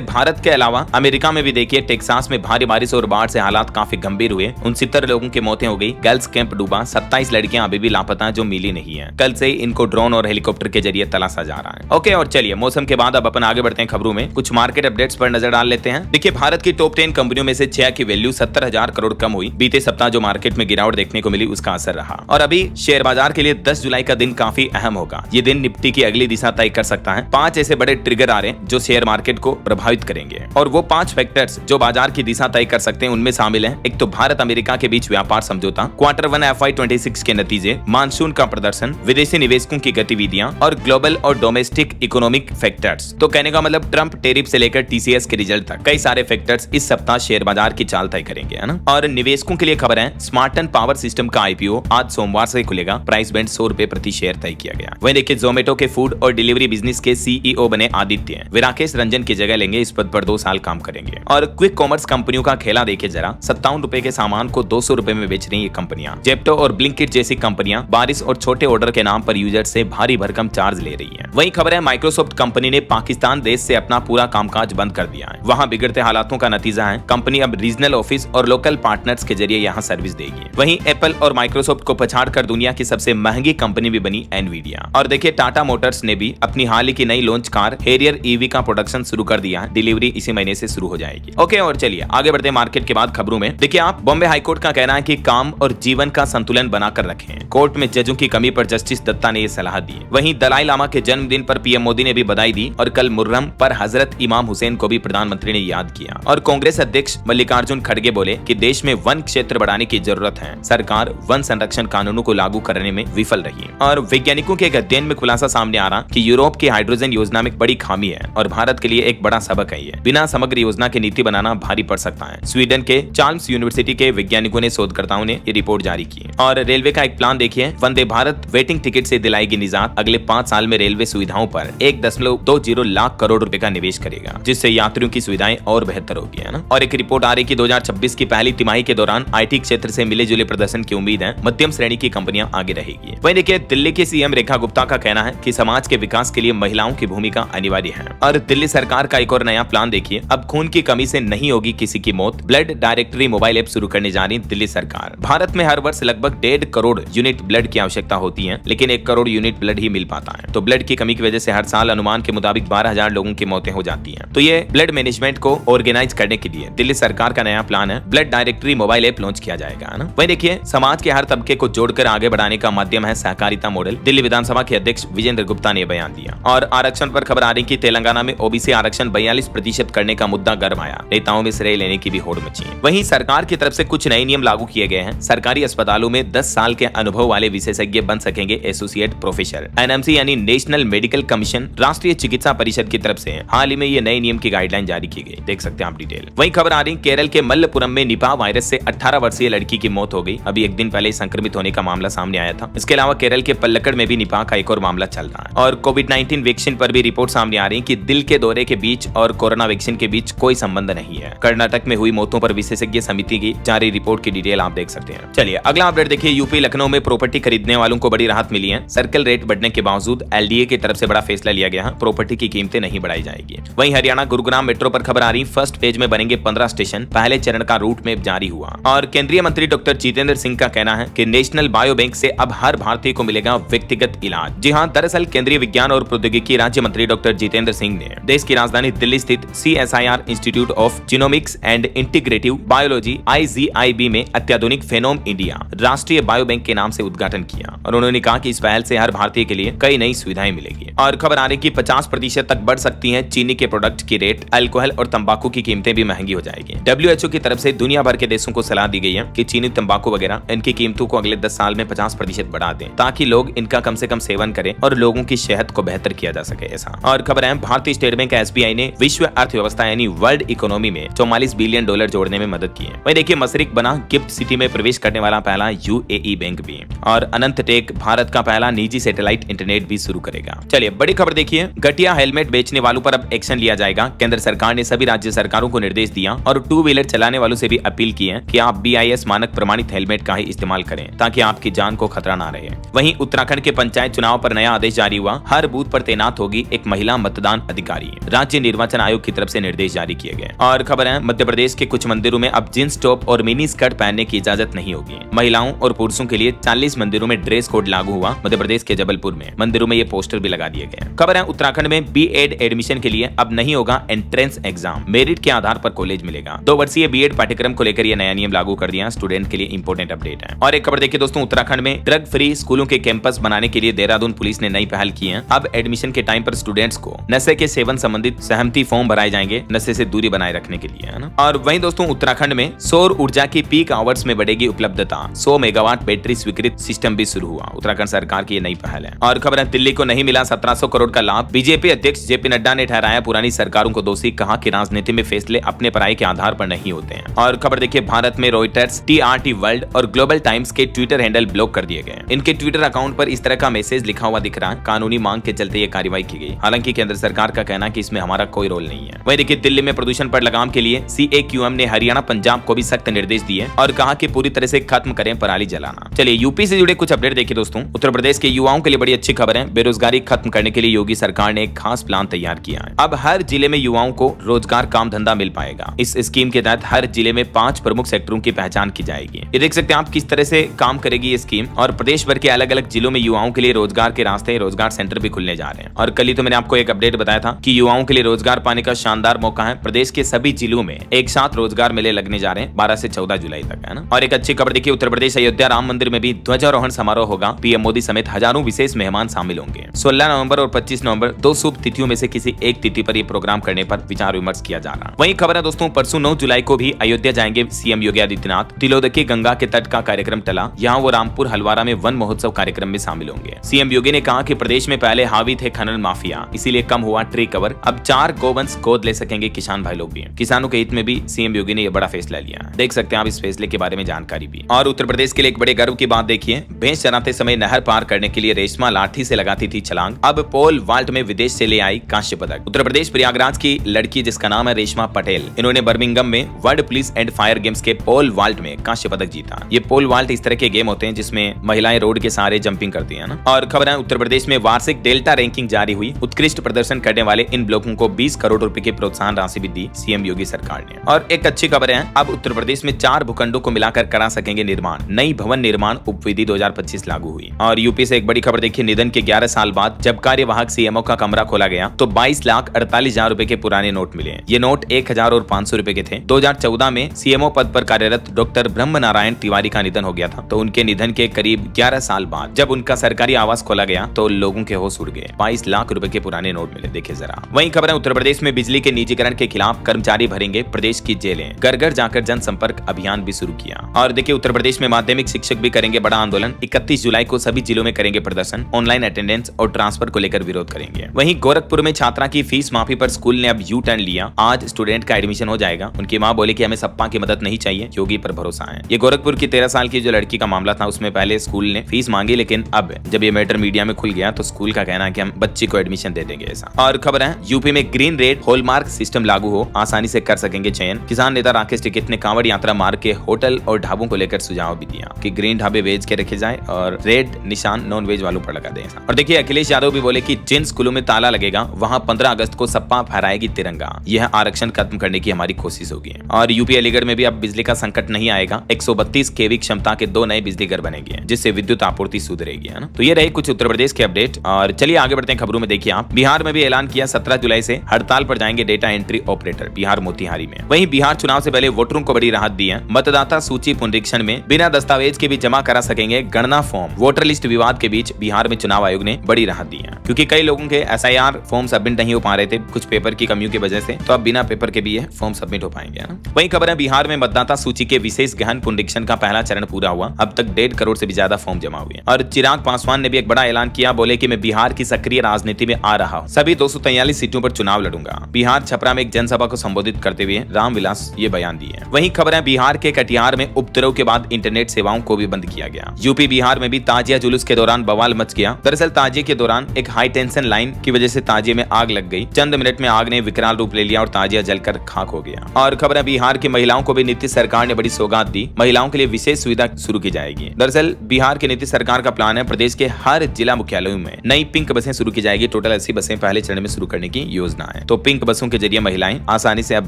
भारत के अलावा अमेरिका में भी देखिए, टेक्सास में भारी बारिश और बाढ़ से हालात काफी गंभीर हुए। 69 लोगों की मौतें हो गई। गर्ल्स कैंप डूबा। 27 लड़कियां अभी भी लापता जो मिली नहीं है। कल से इनको ड्रोन और हेलीकॉप्टर के जरिए तलाशा जा रहा है। ओके, और चलिए मौसम के बाद अब अपन आगे बढ़ते हैं खबरों में। कुछ मार्केट अपडेट्स पर नजर डाल लेते हैं। देखिए, भारत की टॉप 10 कंपनियों में से 6 की वैल्यू 70,000 करोड़ कम हुई। बीते सप्ताह जो मार्केट में गिरावट देखने को मिली उसका असर रहा। और अभी शेयर बाजार के लिए 10 जुलाई का दिन काफी अहम होगा। ये दिन निफ्टी की अगली दिशा तय कर सकता है। 5 ऐसे बड़े ट्रिगर आ रहे हैं जो शेयर मार्केट को प्रभावित करेंगे, और वो 5 फैक्टर्स जो बाजार की दिशा तय कर सकते हैं उनमें शामिल हैं। एक तो भारत अमेरिका के बीच व्यापार समझौता, Q1 FY26 के नतीजे, मानसून का प्रदर्शन, विदेशी निवेशकों की गतिविधियां और ग्लोबल और डोमेस्टिक इकोनॉमिक फैक्टर्स। तो कहने का मतलब ट्रंप टेरिफ से लेकर TCS के रिजल्ट तक कई सारे फैक्टर्स इस सप्ताह शेयर बाजार की चाल तय करेंगे, है ना। और निवेशकों के लिए खबर है, स्मार्टन पावर सिस्टम का IPO आज सोमवार से खुलेगा। प्राइस बैंड 100 रुपए प्रति शेयर तय किया गया। वहीं देखिए, जोमेटो के फूड और डिलीवरी बिजनेस के CEO बने आदित्य, वे राकेश रंजन की जगह लेंगे। इस पद पर 2 साल काम करेंगे। और क्विक कॉमर्स कंपनियों का खेला देखिए जरा, 57 रुपए के सामान को 200 रुपए में बेच रही ये कंपनियां। जेप्टो और ब्लिंकिट जैसी कंपनियां बारिश और छोटे ऑर्डर के नाम पर यूजर से भारी भरकम चार्ज ले रही है। वही खबर है, माइक्रोसॉफ्ट कंपनी ने पाकिस्तान देश से अपना पूरा कामकाज बंद कर दिया है। वहां बिगड़ते हालातों का नतीजा है, कंपनी अब रीजनल ऑफिस और लोकल पार्टनर्स के जरिए यहां सर्विस देगी। वहीं एप्पल और माइक्रोसॉफ्ट को पछाड़कर दुनिया की सबसे महंगी कंपनी भी बनी एनवीडिया। और देखिए, टाटा मोटर्स ने भी अपनी हाल ही की नई लॉन्च कार हैरियर EV का प्रोडक्शन शुरू कर दिया है। डिलीवरी इसी महीने से शुरू हो जाएगी। ओके, और चलिए आगे बढ़ते हैं मार्केट के बाद खबरों में। देखिए, आप बॉम्बे हाईकोर्ट का कहना है कि काम और जीवन का संतुलन बनाकर रखें। कोर्ट में जजों की कमी पर जस्टिस दत्ता ने यह सलाह दी। वहीं दलाई लामा के जन्मदिन पर PM मोदी ने भी बधाई दी, और कल मुहर्रम पर हजरत इमाम हुसैन को भी प्रधानमंत्री ने याद किया। और कांग्रेस अध्यक्ष मल्लिकार्जुन खड़गे बोले कि देश में वन क्षेत्र बढ़ाने की जरूरत है, सरकार वन संरक्षण कानूनों को लागू करने में विफल रही है। और वैज्ञानिकों के एक अध्ययन में खुलासा सामने आ रहा कि यूरोप की हाइड्रोजन योजना में बड़ी खामी है, और भारत के लिए एक बड़ा सबक है ये। बिना समग्र योजना की नीति बनाना भारी पड़ सकता है। स्वीडन के चार्ल्स यूनिवर्सिटी के वैज्ञानिकों ने, शोधकर्ताओं ने ये रिपोर्ट जारी की। और रेलवे का एक प्लान देखिए, वंदे भारत वेटिंग टिकट से दिलाएगी निजात। अगले 5 साल में रेलवे सुविधाओं पर 1.20 लाख करोड़ रुपए का निवेश करेगा, जिससे यात्रियों की सुविधाएं और बेहतर होगी, है ना। और एक रिपोर्ट आ रही कि 2026 की पहली तिमाही के दौरान IT क्षेत्र से मिले जुले प्रदर्शन की उम्मीद है। मध्यम श्रेणी की कंपनियां आगे रहेगी। वहीं देखिए, दिल्ली के CM रेखा गुप्ता का कहना है कि समाज के विकास के लिए महिलाओं की भूमिका अनिवार्य है। और दिल्ली सरकार का एक और नया प्लान देखिए, अब खून की कमी से नहीं होगी किसी की मौत। ब्लड डायरेक्टरी मोबाइल ऐप शुरू करने जा रही दिल्ली सरकार। भारत में हर वर्ष लगभग 1.5 करोड़ यूनिट ब्लड की आवश्यकता होती है, लेकिन 1 करोड़ यूनिट ब्लड ही मिल पाता है। तो ब्लड की कमी की वजह से हर साल अनुमान के मुताबिक 12,000 लोगों की मौतें हो जाती हैं। तो ये ब्लड मैनेजमेंट को ऑर्गेनाइज करने के लिए दिल्ली सरकार का नया प्लान है। Blood directory mobile app launch किया जाएगा, है ना। वहीं देखिए, समाज के हर तबके को जोड़कर आगे बढ़ाने का माध्यम है सहकारिता मॉडल। दिल्ली विधानसभा के अध्यक्ष विजेंद्र गुप्ता ने बयान दिया। और आरक्षण पर खबर आ रही कि तेलंगाना में OBC आरक्षण 42% करने का मुद्दा गरमाया। नेताओं में श्रेय लेने की भी होड़ मची। वहीं सरकार की तरफ से कुछ नए नियम लागू किए गए हैं। सरकारी अस्पतालों में 10 साल के अनुभव वाले विशेषज्ञ बन सकेंगे एसोसिएट प्रोफेसर। NMC यानी नेशनल मेडिकल कमीशन, राष्ट्रीय चिकित्सा परिषद की तरफ से हाल ही में ये नए नियम की गाइडलाइन जारी की गई। देख सकते हैं आप डिटेल। वहीं खबर आ रही, केरल के मल्लपुरम में निपाह वायरस से 18 वर्षीय लड़की की मौत हो गई। अभी एक दिन पहले संक्रमित होने का मामला सामने आया था। इसके अलावा केरल के पल्लक्कड़ में भी निपाह का एक और मामला चल रहा है। और कोविड-19 वैक्सीन पर भी रिपोर्ट सामने आ रही कि दिल के दौरे के बीच और कोरोना वैक्सीन के बीच कोई संबंध नहीं है। कर्नाटक में हुई मौतों पर विशेषज्ञ समिति की जारी रिपोर्ट की डिटेल आप देख सकते हैं। चलिए अगला अपडेट देखिए, यूपी लखनऊ में प्रॉपर्टी खरीदने वालों को बड़ी राहत मिली है। सर्कल रेट बढ़ने के बावजूद LDA की तरफ से बड़ा फैसला लिया गया है, प्रॉपर्टी की कीमतें नहीं बढ़ाई जाएगी। वहीं हरियाणा गुरुग्राम मेट्रो पर खबर आ रही, फर्स्ट फेज में बनेंगे 15 स्टेशन, पहले चरण का रूट मैप जारी हुआ। और केंद्रीय मंत्री डॉक्टर जितेंद्र सिंह का कहना है कि नेशनल बायो बैंक से अब हर भारतीय को मिलेगा व्यक्तिगत इलाज। जी हां, दरअसल केंद्रीय विज्ञान और प्रौद्योगिकी राज्य मंत्री डॉक्टर जितेंद्र सिंह ने देश की राजधानी दिल्ली स्थित CSIR institute of genomics and integrative biology IGIB में अत्याधुनिक फेनोम इंडिया राष्ट्रीय बायो बैंक के नाम से उद्घाटन किया। और उन्होंने कहा कि इस पहल से हर भारतीय के लिए कई नई सुविधाएं मिलेगी। और खबर आ रही कि 50% तक बढ़ सकती है चीनी के प्रोडक्ट की रेट। अल्कोहल और तंबाकू की कीमतें भी महंगी हो जाएगी। WHO की तरफ से दुनिया भर के देशों को सलाह दी गई है कि चीनी, तंबाकू वगैरह इनकी कीमतों को अगले 10 साल में 50% बढ़ा दें, ताकि लोग इनका कम से कम सेवन करें और लोगों की सेहत को बेहतर किया जा सके ऐसा। और खबर है, भारतीय स्टेट बैंक SBI ने विश्व अर्थव्यवस्था यानी वर्ल्ड इकोनॉमी में $44 बिलियन जोड़ने में मदद की है। वहीं देखिए, मसरिक बना गिफ्ट सिटी में प्रवेश करने वाला पहला UAE बैंक भी। और अनंत टेक भारत का पहला निजी सैटेलाइट इंटरनेट भी शुरू करेगा। चलिए बड़ी खबर देखिए, घटिया हेलमेट बेचने वालों पर अब एक्शन लिया जाएगा। केंद्र सरकार ने सभी राज्य सरकारों को निर्देश दिया और 2 व्हीलर चलाने चलाने वालों से भी अपील की है कि आप BIS मानक प्रमाणित हेलमेट का ही इस्तेमाल करें ताकि आपकी जान को खतरा ना रहे। वहीं उत्तराखंड के पंचायत चुनाव पर नया आदेश जारी हुआ। हर बूथ पर तैनात होगी एक महिला मतदान अधिकारी। राज्य निर्वाचन आयोग की तरफ से निर्देश जारी किए गए। और खबर है मध्य प्रदेश के कुछ मंदिरों में अब जींस टॉप और मिनी स्कर्ट पहनने की इजाजत नहीं होगी। महिलाओं और पुरुषों के लिए 40 मंदिरों में ड्रेस कोड लागू हुआ। मध्य प्रदेश के जबलपुर में मंदिरों में ये पोस्टर भी लगा दिए गए। खबर है उत्तराखंड में B.Ed एडमिशन के लिए अब नहीं होगा एंट्रेंस एग्जाम, मेरिट के आधार पर कॉलेज मिलेगा। 2 वर्षीय B.Ed पाठ्यक्रम को लेकर यह नया नियम लागू कर दिया। स्टूडेंट के लिए इंपोर्टेंट अपडेट है। और एक खबर देखिए दोस्तों, उत्तराखंड में ड्रग फ्री स्कूलों के कैंपस बनाने के लिए देहरादून पुलिस ने नई पहल की है। अब एडमिशन के टाइम पर स्टूडेंट्स को नशे के सेवन संबंधित सहमति फॉर्म भराए जाएंगे, नशे से दूरी बनाए रखने के लिए, है ना। और वहीं दोस्तों उत्तराखंड में सौर ऊर्जा की पीक आवर्स में बढ़ेगी उपलब्धता। 100 मेगावाट बैटरी स्वीकृत सिस्टम भी शुरू हुआ। उत्तराखंड सरकार की ये नई पहल है। और खबर है दिल्ली को नहीं मिला 1700 करोड़ का लाभ। बीजेपी अध्यक्ष JP नड्डा ने ठहराया पुरानी सरकारों को दोषी, कहा कि राजनीति में फैसले अपने पराये के आधार पर नहीं होते हैं। और खबर देखिए भारत में रॉयटर्स, TRT वर्ल्ड और ग्लोबल टाइम्स के ट्विटर हैंडल ब्लॉक कर दिए गए। इनके ट्विटर अकाउंट पर इस तरह का मैसेज लिखा हुआ दिख रहा है। कानूनी मांग के चलते ये कार्रवाई की गई। हालांकि केंद्र सरकार का कहना है कि इसमें हमारा कोई रोल नहीं है। वहीं देखिए दिल्ली में प्रदूषण पर लगाम के लिए CAQM ने हरियाणा पंजाब को भी सख्त निर्देश दिए और कहा कि पूरी तरह से खत्म करें पराली जलाना। चलिए यूपी से जुड़े कुछ अपडेट देखिए दोस्तों। उत्तर प्रदेश के युवाओं के लिए बड़ी अच्छी खबर है। बेरोजगारी खत्म करने के लिए योगी सरकार ने एक खास प्लान तैयार किया है। अब हर जिले में युवाओं को रोजगार काम धंधा मिल पाएगा। इस स्कीम के तहत हर जिले में 5 प्रमुख सेक्टरों की पहचान की जाएगी। ये देख सकते हैं आप किस तरह से काम करेगी ये स्कीम। और प्रदेश भर के अलग अलग जिलों में युवाओं के लिए रोजगार के रास्ते, रोजगार सेंटर भी खुलने जा रहे हैं। और कल ही तो मैंने आपको एक अपडेट बताया था कि युवाओं के लिए रोजगार पाने का शानदार मौका है। प्रदेश के सभी जिलों में एक साथ रोजगार मेले लगने जा रहे हैं 12 से 14 जुलाई तक, है ना। और एक अच्छी खबर देखिए, उत्तर प्रदेश अयोध्या राम मंदिर में भी ध्वजारोहण समारोह होगा। PM मोदी समेत हजारों विशेष मेहमान शामिल होंगे। 16 नवंबर और 25 नवंबर 2 शुभ तिथियों में से किसी एक तिथि पर यह प्रोग्राम करने पर विचार विमर्श किया जा रहा है। वहीं खबर है दोस्तों, परसों 9 जुलाई को भी अयोध्या जाएंगे CM योगी आदित्यनाथ। तिलोदकी गंगा के तट का कार्यक्रम टला। यहाँ वो रामपुर हलवारा में वन महोत्सव कार्यक्रम में शामिल होंगे। CM योगी ने कहा कि प्रदेश में पहले हावी थे खनन माफिया, इसीलिए कम हुआ ट्री कवर। अब 4 गोवंश गोद ले सकेंगे किसान भाई लोग भी। किसानों के हित में भी CM योगी ने यह बड़ा फैसला लिया। देख सकते हैं आप इस फैसले के बारे में जानकारी भी। और उत्तर प्रदेश के लिए एक बड़े गर्व की बात देखिए, भैंस चराते समय नहर पार करने के लिए रेशमा लाठी से लगाती थी छलांग, अब पोल वाल्ट में विदेश से ले आई कांस्य पदक। उत्तर प्रदेश प्रयागराज की लड़की जिसका नाम है रेशमा पटेल, इन्होंने बर्मिंगम में world police and fire games के पोल वाल्ट में कांस्य पदक जीता। ये पोल वाल्ट इस तरह के गेम होते हैं जिसमें महिलाएं रोड के सहारे जंपिंग करती हैं ना। और खबर है उत्तर प्रदेश में वार्षिक डेल्टा रैंकिंग जारी हुई। उत्कृष्ट प्रदर्शन करने वाले इन ब्लॉकों को 20 करोड़ रुपए की प्रोत्साहन राशि भी दी CM योगी सरकार ने। और एक अच्छी खबर है, अब उत्तर प्रदेश में 4 भूखंडों को मिलाकर करा सकेंगे निर्माण। नई भवन निर्माण उपविधि 2025 लागू हुई। और यूपी से एक बड़ी खबर देखिए, निधन के 11 साल बाद जब कार्यवाहक CMO का कमरा खोला गया तो 22,48,000 रुपए के पुराने नोट मिले। ये नोट 1,000 और 500 रुपए के थे। 2014 में CMO पद पर कार्यरत डॉक्टर ब्रह्म नारायण तिवारी का निधन हो गया था। तो उनके निधन के करीब 11 साल बाद जब उनका सरकारी आवास खोला गया तो लोगों के होश उड़ गए। 22 लाख रुपए के पुराने नोट मिले, देखिए जरा। वहीं खबर है उत्तर प्रदेश में बिजली के निजीकरण के खिलाफ कर्मचारी भरेंगे प्रदेश की जेलें। घर घर जाकर जनसंपर्क अभियान भी शुरू किया। और देखिए उत्तर प्रदेश में माध्यमिक शिक्षक भी करेंगे बड़ा आंदोलन। 31 जुलाई को सभी जिलों में करेंगे प्रदर्शन। ऑनलाइन अटेंडेंस और ट्रांसफर को लेकर विरोध करेंगे। वहीं गोरखपुर में छात्रा की फीस माफी पर स्कूल ने अब यू टर्न लिया। आज स्टूडेंट का एडमिशन हो जाएगा। उनकी मां बोले कि हमें सप्पा की मदद नहीं चाहिए, योगी पर भरोसा है। ये गोरखपुर की 13 साल की जो लड़की का मामला था, उसमें पहले स्कूल ने फीस मांगी, लेकिन अब जब ये मैटर मीडिया में खुल गया तो स्कूल का कहना है कि हम बच्ची को एडमिशन दे देंगे ऐसा। और खबर है यूपी में ग्रीन रेड हॉलमार्क सिस्टम लागू हो, आसानी से कर सकेंगे चयन। किसान नेता राकेश टिकैत ने कांवड़ यात्रा मार्ग के होटल और ढाबों को लेकर सुझाव भी दिया कि ग्रीन ढाबे वेज के रखे जाए और रेड निशान नॉन वेज वालों पर लगा दें। और देखिए अखिलेश यादव भी बोले कि जिन स्कूलों में ताला लगेगा वहां 15 अगस्त को सपा फहराएगी तिरंगा। यह आरक्षण खत्म करने की हमारी कोशिश होगी। और यूपी अलीगढ़ में भी अब बिजली का संकट नहीं आएगा। 132 kV क्षमता के 2 नए बिजली घर बनेंगे जिससे विद्युत आपूर्ति सुधरेगी, है ना। तो ये रहे कुछ उत्तर प्रदेश के अपडेट। और चलिए आगे बढ़ते हैं खबरों में। देखिए आप, बिहार में भी ऐलान किया 17 जुलाई से हड़ताल पर जाएंगे data entry operator, Bihar Motihari में। वहीं बिहार चुनाव से पहले वोटरों को बड़ी राहत दी है। मतदाता सूची पुनरीक्षण में बिना दस्तावेज के भी जमा करा सकेंगे गणना फॉर्म। वोटर लिस्ट विवाद के बीच बिहार में चुनाव आयोग ने बड़ी राहत दी है, क्योंकि कई लोगों के SIR फॉर्म सबमिट नहीं हो पा रहे थे कुछ पेपर की कमियों की वजह से। तो अब बिना पेपर के भी ये फॉर्म सबमिट हो पाएंगे, है ना। वहीं खबर है बिहार में मतदाता सूची के विशेष गहन पुनरीक्षण का पहला चरण पूरा हुआ। अब तक 1.5 करोड़ से भी ज्यादा फॉर्म जमा हुए। और चिराग पासवान ने भी एक बड़ा ऐलान किया, बोले कि मैं बिहार की सक्रिय राजनीति में आ रहा हूँ, सभी 243 सीटों पर चुनाव लड़ूंगा। बिहार छपरा में एक जनसभा को संबोधित करते हुए रामविलास ये बयान दिए। वहीं खबर है बिहार के कटिहार में उपद्रव के बाद इंटरनेट सेवाओं को भी बंद किया गया। यूपी बिहार में भी ताजिया जुलूस के दौरान बवाल मच गया। दरअसल ताजिए के दौरान एक हाई टेंशन लाइन की वजह से ताजिए में आग लग गई। चंद मिनट में आग ने विकराल रूप ले लिया और ताजिया जलकर खाक हो गया। और खबर है बिहार की महिलाओं को भी नीतीश सरकार ने बड़ी सौगात दी। महिलाओं के लिए विशेष सुविधा शुरू की जाएगी। दरअसल बिहार की नीतीश सरकार का प्लान है प्रदेश के हर जिला मुख्यालयों में नई पिंक बसें शुरू की जाएगी। टोटल 80 बसें पहले चरण में शुरू करने की योजना है। तो पिंक बसों के जरिए महिलाएं आसानी से अब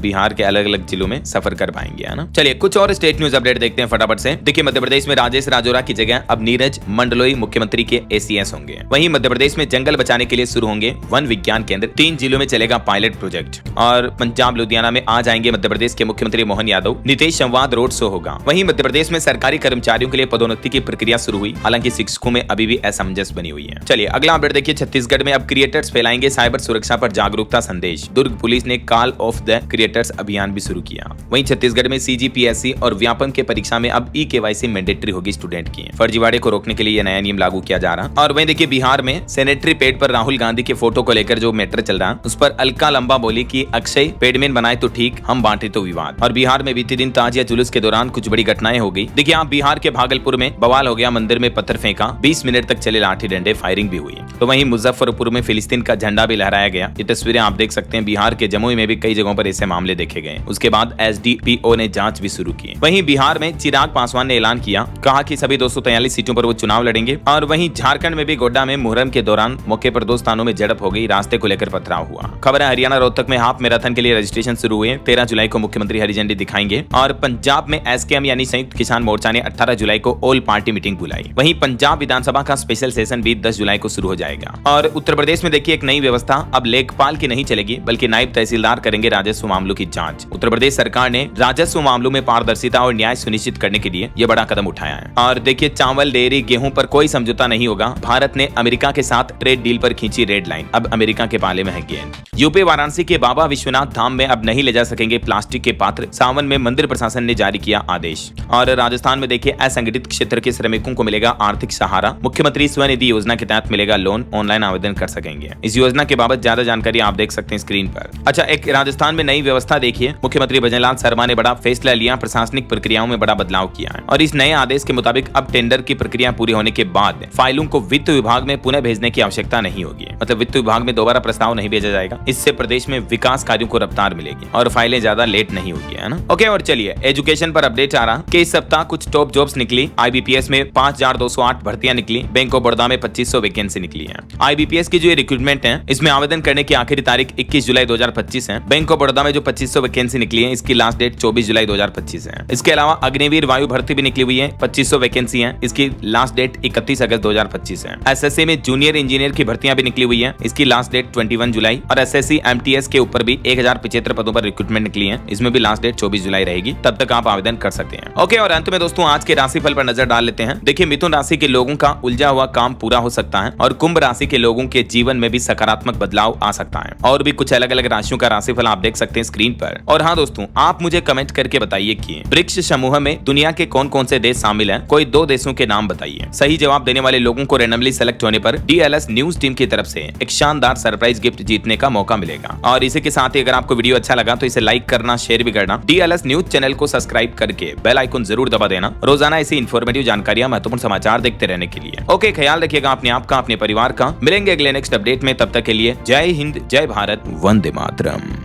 बिहार के अलग अलग जिलों में सफर कर पाएंगे, है ना। चलिए कुछ और स्टेट न्यूज अपडेट देखते हैं फटाफट से। देखिए मध्य प्रदेश में राजेश राजौरा की जगह अब नीरज मंडलोई मुख्यमंत्री के ACS होंगे। वहीं मध्य प्रदेश में जंगल बचाने के लिए शुरू होंगे वन विज्ञान केंद्र। 3 जिलों में चलेगा पायलट प्रोजेक्ट। और पंजाब लुधियाना में आज आएंगे मध्य प्रदेश के मुख्यमंत्री मोहन यादव। नीतीश संवाद रोड शो होगा। वहीं मध्य प्रदेश में सरकारी कर्मचारियों के लिए पदोन्नति की प्रक्रिया शुरू हुई। हालांकि शिक्षकों में अभी भी असमंजस बनी हुई है। चलिए अगला अपडेट देखिए। छत्तीसगढ़ में अब क्रिएटर्स फैलाएंगे साइबर सुरक्षा पर जागरूकता संदेश। दुर्ग पुलिस ने कॉल ऑफ द क्रिएटर्स अभियान भी शुरू किया। वहीं छत्तीसगढ़ में CGPSC और व्यापम के परीक्षा में अब EKYC मैंडेटरी होगी स्टूडेंट की। फर्जीवाड़े को रोकने के लिए यह नया नियम लागू किया जा रहा। और वहीं देखिए बिहार में सैनिटरी पैड पर राहुल गांधी के फोटो को लेकर जो मैटर चल रहा, उस पर अलका लंबा बोली कि अक्षय पैडमैन बनाए तो ठीक, हम बांटे तो विवाद। और बिहार में बीते दिन ताजिया जुलूस के दौरान कुछ बड़ी घटनाएं हो गई। देखिए आप बिहार के भागलपुर में बवाल हो गया। मंदिर में पत्थर फेंका, 20 मिनट तक चले लाठी डंडे, फायरिंग भी हुई। तो वहीं मुजफ्फरपुर में फिलिस्तीन का झंडा भी लहराया गया। ये तस्वीरें आप देख सकते हैं। बिहार के जमुई में भी कई जगहों पर ऐसे मामले देखे गए। उसके बाद SDPO ने जांच भी शुरू की। वहीं बिहार में चिराग पासवान ने ऐलान किया, कहा कि सभी 243 सीटों पर वो चुनाव लड़ेंगे। और वहीं झारखंड में भी गोड्डा में मुहर्रम के दौरान मौके पर 2 स्थानों में झड़प हो गई। रास्ते को लेकर पथराव हुआ। खबर है हरियाणा रोहतक में हाफ मैराथन के लिए रजिस्ट्रेशन शुरू हुए। 13 जुलाई को मुख्यमंत्री हरी झंडी दिखाएंगे। और पंजाब में SKM यानी संयुक्त किसान मोर्चा ने 18 जुलाई को ऑल पार्टी मीटिंग बुलाई। वहीं पंजाब विधानसभा का स्पेशल सेशन भी 10 जुलाई को शुरू हो जाएगा। और उत्तर प्रदेश में देखिए एक नई व्यवस्था, अब लेखपाल की नहीं चलेगी बल्कि नायब तहसीलदार करेंगे राजस्व मामलों की जांच। उत्तर प्रदेश सरकार ने राजस्व मामलों में पारदर्शिता और न्याय सुनिश्चित करने के लिए यह बड़ा कदम उठाया है। और देखिए चावल, डेयरी, गेहूं पर कोई समझौता नहीं होगा। भारत ने अमेरिका के साथ ट्रेड डील पर खींची रेड लाइन। अब अमेरिका के पाले में है गेंद। यूपी वाराणसी के बाबा विश्वनाथ धाम में अब नहीं ले जा सकेंगे प्लास्टिक के पात्र। सावन में मंदिर प्रशासन ने जारी किया आदेश। और राजस्थान में देखिए असंगठित क्षेत्र के श्रमिकों को मिलेगा आर्थिक सहारा। मुख्यमंत्री स्वनिधि योजना के तहत मिलेगा लोन, ऑनलाइन आवेदन कर सकेंगे। इस योजना के बाबत ज्यादा जानकारी आप देख सकते हैं स्क्रीन पर। अच्छा, एक राजस्थान में नई व्यवस्था देखिए। मुख्यमंत्री भजनलाल शर्मा ने बड़ा फैसला लिया, प्रशासनिक प्रक्रियाओं में बड़ा बदलाव किया है। और इस नए आदेश के मुताबिक अब टेंडर की प्रक्रिया पूरी होने के बाद फाइलों को वित्त विभाग में पुनः भेजने की आवश्यकता नहीं होगी। मतलब वित्त विभाग में दोबारा प्रस्ताव नहीं भेजा जाएगा। इससे प्रदेश में विकास कार्यों को रफ्तार मिलेगी और फाइलें ज्यादा लेट नहीं होगी, है ना। ओके, और चलिए एजुकेशन पर अपडेट आ रहा कि इस सप्ताह कुछ टॉप जॉब्स निकली। IBPS में 5208 भर्तियां निकली। बैंक ऑफ बड़ौदा में 2500 वैकेंसी निकली है। IBPS की जो रिक्रूटमेंट है, इसमें आवेदन करने की आखिरी तारीख 21 जुलाई 2025 है। बैंक ऑफ बड़ौदा में जो 2500 वैकेंसी निकली है, इसकी लास्ट डेट 24 जुलाई 2025 है। इसके अलावा अग्निवीर वायु भर्ती भी निकली हुई है, 2500 वैकेंसी है। इसकी लास्ट डेट 31 अगस्त 2025 है। SSC में जूनियर इंजीनियर की भर्तियां भी निकली हुई है। इसकी लास्ट डेट 21 जुलाई। और SSC MTS के ऊपर भी 1075 पदों पर रिक्रूटमेंट निकली है। इसमें भी लास्ट डेट 24 जुलाई रहेगी। तब तक आप आवेदन कर सकते हैं। ओके, और अंत में दोस्तों आज के राशिफल पर नजर डाल लेते हैं। देखिए मिथुन राशि के लोगों का उलझा हुआ काम पूरा हो सकता है। और कुंभ राशि के लोगों के जीवन में भी सकारात्मक बदलाव आ सकता है। और भी कुछ अलग अलग राशियों का राशिफल आप देख सकते हैं स्क्रीन पर। और हाँ दोस्तों, आप मुझे कमेंट करके बताइए कि ब्रिक्स समूह में दुनिया के कौन कौन से देश शामिल हैं। कोई 2 देशों के नाम बताइए। सही जवाब देने वाले लोगों को रैंडमली सेलेक्ट होने पर DLS न्यूज टीम की तरफ से एक शानदार सरप्राइज गिफ्ट जीतने का मौका मिलेगा। और इसी के साथ ही अगर आपको वीडियो अच्छा लगा तो इसे लाइक करना, शेयर भी करना। DLS न्यूज चैनल को सब्सक्राइब करके बेल आइकन जरूर दबा देना। रोजाना ऐसी इंफॉर्मेटिव जानकारियां, महत्वपूर्ण समाचार देखते रहने के लिए। ओके, ख्याल रखिएगा अपने आप का, अपने परिवार का। मिलेंगे अगले नेक्स्ट अपडेट में। तब तक के लिए जय हिंद, जय भारत, वंदे मातरम।